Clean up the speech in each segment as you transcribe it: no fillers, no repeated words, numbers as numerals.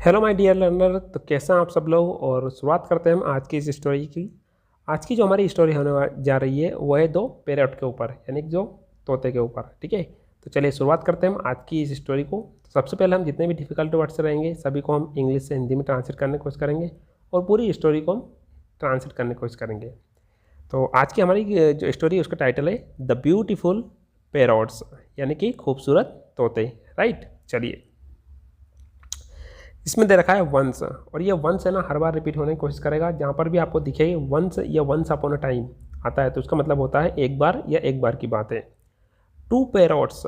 Hello my dear learner. तो कैसे हैं आप सब लोग। और शुरुआत करते हैं हम आज की इस स्टोरी की। आज की जो हमारी स्टोरी होने जा रही है वो है दो पैरट के ऊपर, यानी कि जो तोते के ऊपर। ठीक है, तो चलिए शुरुआत करते हैं हम आज की इस स्टोरी को। सबसे पहले हम जितने भी डिफिकल्ट वर्ड्स रहेंगे सभी को हम इंग्लिश से हिंदी में ट्रांसलेट करने की कोशिश करेंगे और पूरी स्टोरी को हम ट्रांसलेट करने की कोशिश करेंगे। तो आज की हमारी जो स्टोरी है उसका टाइटल है द ब्यूटीफुल पैरट्स, यानी कि खूबसूरत तोते। राइट, चलिए। इसमें दे रखा है वंस, और ये वंस है ना हर बार रिपीट होने की कोशिश करेगा। जहाँ पर भी आपको दिखे वंस या वंस अपॉन अ टाइम आता है तो उसका मतलब होता है एक बार या एक बार की बात है। Two parrots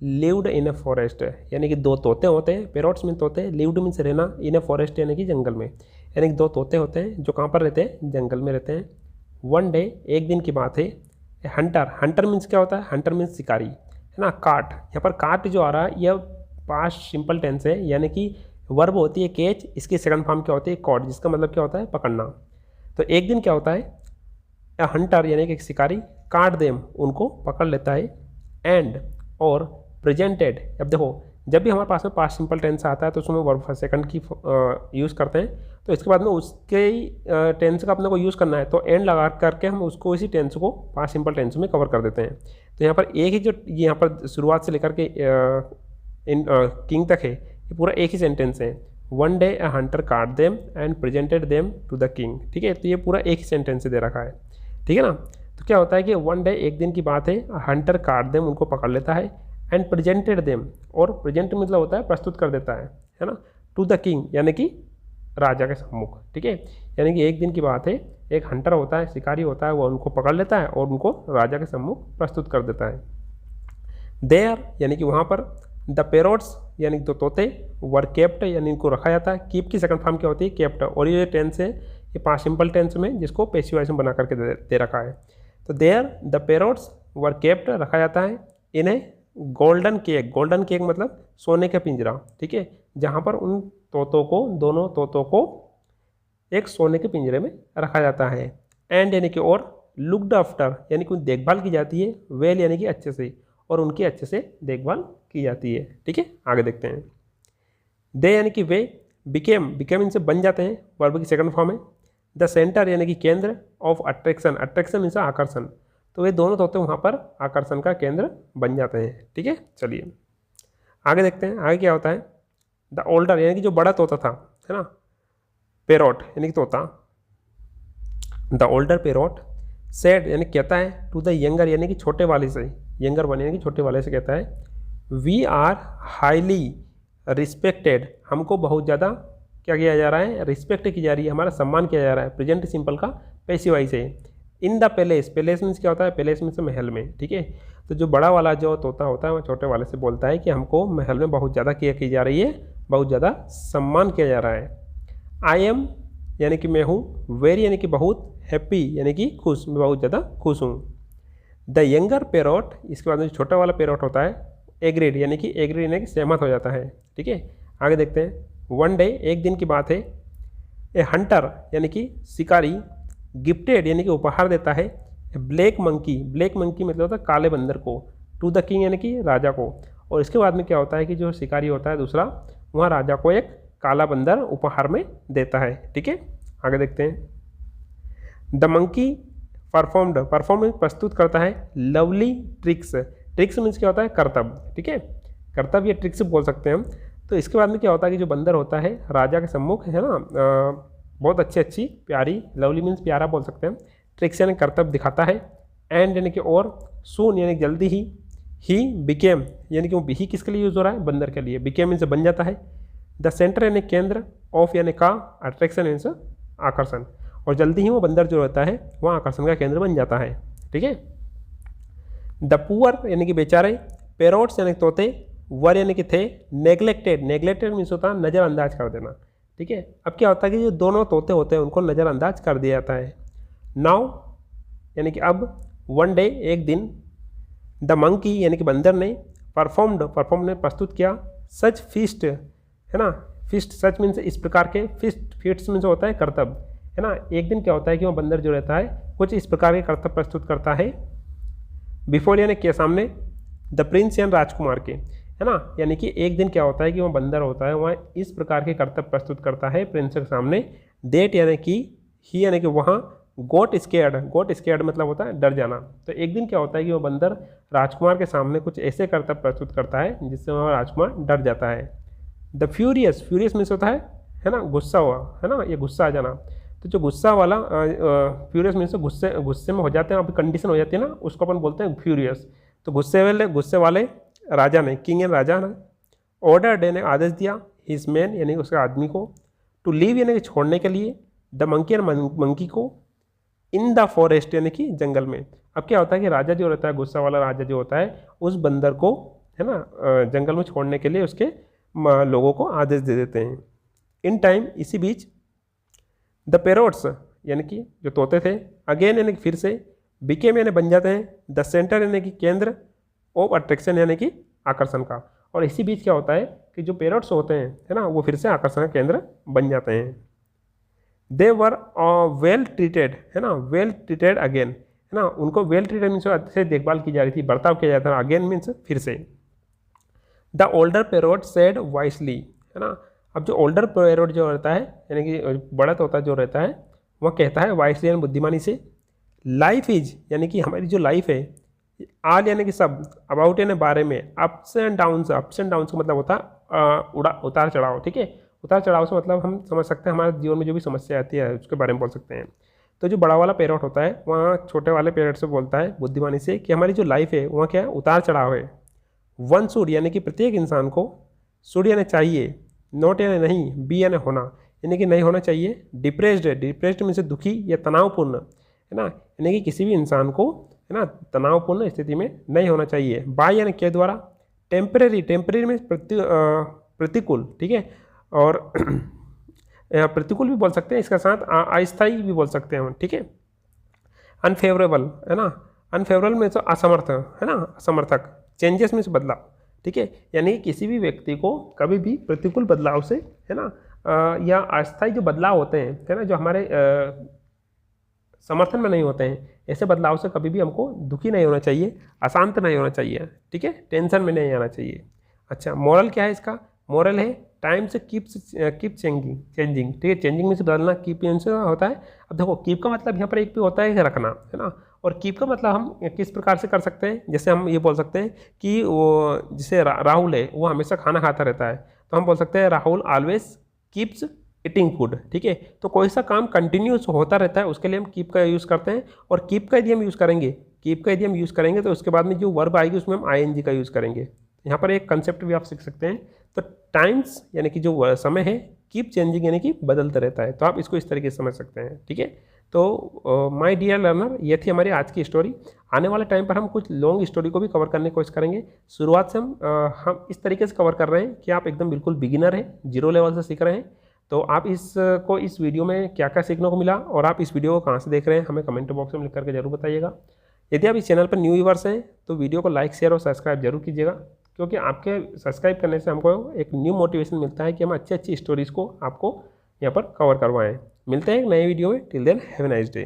lived in a forest, यानी कि दो तोते होते हैं। पैरट्स मीन तोते, लिव्ड मीन्स रहना, इन ए फॉरेस्ट यानी कि जंगल में, यानी कि दो तोते होते हैं जो कहाँ पर रहते हैं, जंगल में रहते हैं। वन डे, एक दिन की बात है। हंटर, हंटर मीन्स क्या होता है, हंटर मीन्स शिकारी, है ना। काट, यहाँ पर काट जो आ रहा है यह पास्ट सिंपल टेंस है, यानी कि वर्ब होती है कैच, इसकी सेकंड फॉर्म क्या होती है, कॉट, जिसका मतलब क्या होता है, पकड़ना। तो एक दिन क्या होता है, ए हंटर यानी कि एक शिकारी, काट देम उनको पकड़ लेता है, एंड और प्रेजेंटेड। अब देखो जब भी हमारे पास में पास्ट सिंपल टेंस आता है तो उसमें वर्ब सेकंड की यूज़ करते हैं, तो इसके बाद में उसके टेंस का अपने को यूज़ करना है तो एंड लगा करके हम उसको इसी टेंस को पास्ट सिंपल टेंस में कवर कर देते हैं। तो यहाँ पर एक ही जो यहाँ पर शुरुआत से लेकर के किंग तक है ये पूरा एक ही सेंटेंस है। One day a hunter caught them and presented them to the king. ठीक है, तो ये पूरा एक ही सेंटेंस से दे रखा है। ठीक है ना। तो क्या होता है कि वन डे एक दिन की बात है, हंटर काट देम उनको पकड़ लेता है, एंड प्रेजेंटेड देम, और प्रेजेंट मतलब होता है प्रस्तुत कर देता है ना, टू द किंग यानी कि राजा के सम्मुख। ठीक है, यानी कि एक दिन की बात है, एक हंटर होता है, शिकारी होता है, वो उनको पकड़ लेता है और उनको राजा के सम्मुख प्रस्तुत कर देता है। देयर यानी कि वहाँ पर, द पैरट्स यानी दो तोते, वर केप्ट यानी इनको रखा जाता है। कीप की सेकंड फॉर्म क्या होती है, केप्ट, और ये टेंस है ये पास्ट सिंपल टेंस में जिसको पैसिव वॉइस में बना करके दे रखा है। तो there the parrots were kept रखा जाता है in a golden cage, golden cage मतलब सोने का पिंजरा। ठीक है, जहाँ पर उन तोतों को, दोनों तोतों को एक सोने के पिंजरे में रखा जाता है। एंड यानी कि और, लुक्ड आफ्टर यानी कि देखभाल की जाती है, वेल यानी कि अच्छे से, और उनकी अच्छे से देखभाल की जाती है। ठीक है, आगे देखते हैं। दे यानी कि वे, बिकेम, बिकेम इनसे बन जाते हैं, वर्ब की सेकंड फॉर्म है। द सेंटर यानी कि केंद्र ऑफ अट्रैक्शन, अट्रैक्शन मीन्स आकर्षण, तो वे दोनों तोते वहाँ पर आकर्षण का केंद्र बन जाते हैं। ठीक है, चलिए आगे देखते हैं आगे क्या होता है। द ओल्डर यानी कि जो बड़ा तोता था, है ना, पैरट यानी कि तोता, द ओल्डर पैरट सेड यानी कहता है, टू द यंगर यानी कि छोटे वाले से, यंगर वन यानी कि छोटे वाले से कहता है, वी आर हाईली रिस्पेक्टेड, हमको बहुत ज़्यादा क्या किया जा रहा है, रिस्पेक्ट की जा रही है, हमारा सम्मान किया जा रहा है। प्रेजेंट सिंपल का पैसिव वॉइस है। In the palace, palace means क्या होता है, पैलेस मीन्स महल में। ठीक है, तो जो बड़ा वाला जो तोता होता है वो छोटे वाले से बोलता है कि हमको महल में बहुत ज़्यादा केयर की जा रही है, बहुत ज़्यादा सम्मान किया जा रहा है। आई एम यानी कि मैं हूँ, वेरी यानी कि बहुत, हैप्पी यानी कि खुश, मैं बहुत ज़्यादा खुश हूँ। द यंगर पैरट, इसके बाद में छोटा वाला पैरट होता है, एग्रीड यानी कि सहमत हो जाता है। ठीक है, आगे देखते हैं। वन डे एक दिन की बात है, ए हंटर यानी कि शिकारी, गिफ्टेड यानी कि उपहार देता है, ब्लैक मंकी, ब्लैक मंकी मतलब होता है काले बंदर को, टू द किंग यानी कि राजा को। और इसके बाद में क्या होता है कि जो शिकारी होता है दूसरा, वहाँ राजा को एक काला बंदर उपहार में देता है। ठीक है, आगे देखते हैं। द मंकी परफॉर्म्ड, परफॉर्म प्रस्तुत करता है, लवली ट्रिक्स, ट्रिक्स मीन्स क्या होता है, करतब। ठीक है, करतब या ट्रिक्स बोल सकते हैं हम। तो इसके बाद में क्या होता है कि जो बंदर होता है राजा के सम्मुख, है ना, बहुत अच्छी अच्छी प्यारी, लवली मीन्स प्यारा बोल सकते हैं, ट्रिक्स यानी करतब दिखाता है। एंड यानी कि और, सून यानी जल्दी ही बिकेम यानी कि वो ही किसके लिए यूज़ हो रहा है, बंदर के लिए, बिकेम इनसे बन जाता है। द सेंटर यानी केंद्र, ऑफ यानी का, अट्रैक्शन यानी आकर्षण, और जल्दी ही वो बंदर जो रहता है वहाँ आकर्षण का केंद्र बन जाता है। ठीक है, द पुअर यानी कि बेचारे, पैरट्स यानी तोते, वर यानी कि थे, नेग्लेक्टेड, नेग्लेक्टेड मीन्स होता है नज़रअंदाज कर देना। ठीक है, अब क्या होता है कि जो दोनों तोते होते हैं उनको नज़रअंदाज कर दिया जाता है। नाउ यानी कि अब, वन डे एक दिन, द मंकी यानी कि बंदर ने, परफॉर्म ने प्रस्तुत किया, सच फीस्ट, है ना, फीस्ट सच मीन्स इस प्रकार के, फीस्ट मीन्स होता है करतब, है ना। एक दिन क्या होता है कि वो बंदर जो रहता है कुछ इस प्रकार के करतब प्रस्तुत करता है, बिफोर यानी के सामने, द प्रिंस यानी राजकुमार के, है ना। यानी कि एक दिन क्या होता है कि वह बंदर होता है, वह इस प्रकार के कर्तव्य प्रस्तुत करता है प्रिंस के सामने। डेट यानी कि ही यानी कि वहाँ गोट स्केयर्ड मतलब होता है डर जाना। तो एक दिन क्या होता है कि वह बंदर राजकुमार के सामने कुछ ऐसे कर्तव्य प्रस्तुत करता है जिससे वह राजकुमार डर जाता है। द फ्यूरियस मीन्स होता है ना, गुस्सा हुआ, है ना, ये गुस्सा आ जाना। तो जो गुस्सा वाला फ्यूरियस मीन्स गुस्से में हो जाते हैं, अभी कंडीशन हो जाती है ना, उसको अपन बोलते हैं फ्यूरियस। तो गुस्से वाले राजा ने, किंग एंड राजा ने, ऑर्डर ने आदेश दिया हिज मैन यानी उसके आदमी को, टू लीव यानी कि छोड़ने के लिए, द मंकी एंड मंकी को, इन द फॉरेस्ट यानी कि जंगल में। अब क्या होता है कि राजा जो रहता है, गुस्सा वाला राजा जो होता है, उस बंदर को, है ना, जंगल में छोड़ने के लिए उसके लोगों को आदेश दे देते हैं। इन टाइम इसी बीच द पैरोट्स यानी कि जो तोते थे, अगेन यानी कि फिर से, बिकेम यानी बन जाते हैं, द सेंटर यानी कि केंद्र ऑफ अट्रैक्शन यानी कि आकर्षण का। और इसी बीच क्या होता है कि जो पैरोट्स होते हैं, है ना, वो फिर से आकर्षण का केंद्र बन जाते हैं। दे वर वेल ट्रीटेड, है ना, वेल ट्रीटेड अगेन, है ना, उनको वेल ट्रीटेड मीन्स अच्छे से देखभाल की जा रही थी, बर्ताव किया जाता था, अगेन मीन्स फिर से। The older parrot said wisely, है ना। अब जो ओल्डर पैरोट जो रहता है यानी कि बड़ा तोता जो रहता है, वह कहता है वाइसली यानी बुद्धिमानी से, लाइफ इज यानी कि हमारी जो लाइफ है, आल यानी कि सब, अबाउट यानी बारे में, अप्स एंड डाउन्स का मतलब होता है उतार चढ़ाव, ठीक है। उतार चढ़ाव से मतलब हम समझ सकते हैं हमारे जीवन में जो भी समस्या आती है उसके बारे में बोल सकते हैं। तो जो बड़ा वाला पैरोट होता है वहाँ छोटे वाले पैरोट से बोलता है बुद्धिमानी से कि हमारी जो लाइफ है वहाँ क्या है, उतार चढ़ाव है। वन शुड यानी कि प्रत्येक इंसान को, शुड यानी चाहिए, नॉट यानी नहीं, बी यानी होना, यानी कि नहीं होना चाहिए, डिप्रेस्ड में से दुखी या तनावपूर्ण, है ना, यानी कि किसी भी इंसान को, है ना, तनावपूर्ण स्थिति में नहीं होना चाहिए। बाय यानी के द्वारा, टेम्परेरी में प्रतिकूल, ठीक है, और प्रतिकूल भी बोल सकते हैं, इसका साथ अस्थायी भी बोल सकते हैं हम, ठीक है। अनफेवरेबल, है ना, अनफेवरेबल में तो असमर्थ, है ना, असमर्थक। चेंजेस में से बदलाव, ठीक है, यानी किसी भी व्यक्ति को कभी भी प्रतिकूल बदलाव से, है ना, या अस्थायी जो बदलाव होते हैं, है ना, जो हमारे समर्थन में नहीं होते हैं, ऐसे बदलाव से कभी भी हमको दुखी नहीं होना चाहिए, अशांत नहीं होना चाहिए, ठीक है, टेंशन में नहीं आना चाहिए। अच्छा, मोरल क्या है इसका? मोरल है टाइम से कीप चेंजिंग, ठीक है, चेंजिंग में से बदलना, कीप से होता है। अब देखो कीप का मतलब यहाँ पर एक भी होता है रखना, है ना, और कीप का मतलब हम किस प्रकार से कर सकते हैं, जैसे हम ये बोल सकते हैं कि वो जैसे राहुल है वो हमेशा खाना खाता रहता है, तो हम बोल सकते हैं Rahul always keeps eating food, ठीक है। तो कोई सा काम कंटिन्यूस होता रहता है उसके लिए हम कीप का यूज़ करते हैं। और कीप का यदि हम यूज़ करेंगे तो उसके बाद में जो वर्ब आएगी उसमें हम आईएनजी का यूज़ करेंगे। यहाँ पर एक कंसेप्ट भी आप सीख सकते हैं। तो टाइम्स यानी कि जो समय है, कीप चेंजिंग यानी कि बदलता रहता है, तो आप इसको इस तरीके से समझ सकते हैं, ठीक है। तो माय डियर लर्नर, ये थी हमारी आज की स्टोरी। आने वाले टाइम पर हम कुछ लॉन्ग स्टोरी को भी कवर करने की कोशिश करेंगे। शुरुआत से हम इस तरीके से कवर कर रहे हैं कि आप एकदम बिल्कुल बिगिनर हैं, जीरो लेवल से सीख रहे हैं। तो आप इस वीडियो में क्या क्या सीखने को मिला और आप इस वीडियो को कहाँ से देख रहे हैं हमें कमेंट बॉक्स में लिख करके जरूर बताइएगा। यदि आप इस चैनल पर न्यू व्यूअर्स हैं तो वीडियो को लाइक, शेयर और सब्सक्राइब जरूर कीजिएगा, क्योंकि आपके सब्सक्राइब करने से हमको एक न्यू मोटिवेशन मिलता है कि हम अच्छी अच्छी स्टोरीज़ को आपको यहाँ पर कवर करवाएं। मिलते हैं एक नए वीडियो में। Till then have a nice day.